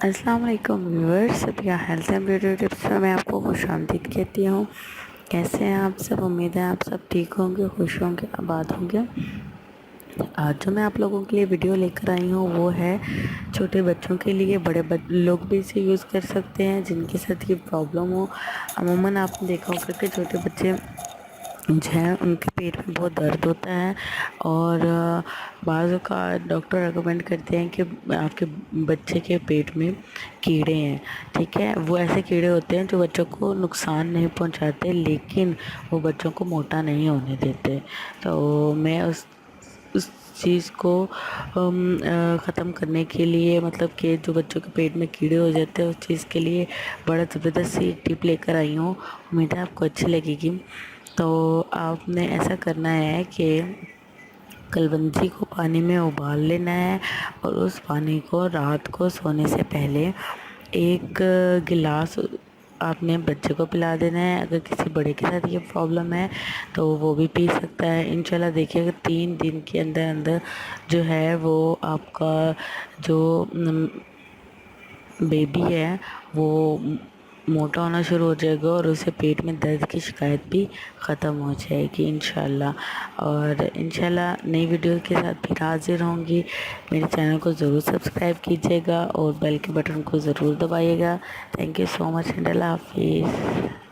السلام علیکم ویورس، سبھی ہیلتھ اینڈ بیوٹی ٹپس میں آپ کو خوش آمدید کہتی ہوں۔ کیسے ہیں آپ سب؟ امید ہے آپ سب ٹھیک ہوں گے، خوش ہوں گے، آباد ہوں گے۔ آج جو میں آپ لوگوں کے لیے ویڈیو لے کر آئی ہوں وہ ہے چھوٹے بچوں کے لیے۔ بڑے لوگ بھی اسے یوز کر سکتے ہیں جن کے ساتھ یہ پرابلم ہو۔ عموماً آپ نے دیکھا ہوگا کہ چھوٹے بچے جو ہیں ان کے پیٹ میں بہت درد ہوتا ہے، اور بعض اوقات ڈاکٹر ریکمینڈ کرتے ہیں کہ آپ کے بچے کے پیٹ میں کیڑے ہیں، ٹھیک ہے۔ وہ ایسے کیڑے ہوتے ہیں جو بچوں کو نقصان نہیں پہنچاتے، لیکن وہ بچوں کو موٹا نہیں ہونے دیتے۔ تو میں اس چیز کو ختم کرنے کے لیے، مطلب کہ جو بچوں کے پیٹ میں کیڑے ہو جاتے ہیں، اس چیز کے لیے بڑا زبردست سی ٹپ لے کر آئی ہوں۔ امید ہے آپ کو اچھی لگے گی۔ تو آپ نے ایسا کرنا ہے کہ کلونجی کو پانی میں ابال لینا ہے، اور اس پانی کو رات کو سونے سے پہلے 1 گلاس آپ نے بچے کو پلا دینا ہے۔ اگر کسی بڑے کے ساتھ یہ پرابلم ہے تو وہ بھی پی سکتا ہے۔ انشاءاللہ دیکھیے کہ 3 دن کے اندر جو ہے وہ آپ کا جو بیبی ہے وہ موٹا ہونا شروع ہو جائے گا، اور اسے پیٹ میں درد کی شکایت بھی ختم ہو جائے گی انشاءاللہ۔ اور انشاءاللہ نئی ویڈیو کے ساتھ پھر حاضر ہوں گی۔ میرے چینل کو ضرور سبسکرائب کیجیے گا اور بیل کے بٹن کو ضرور دبائیے گا۔ تھینک یو سو مچ، اللہ حافظ۔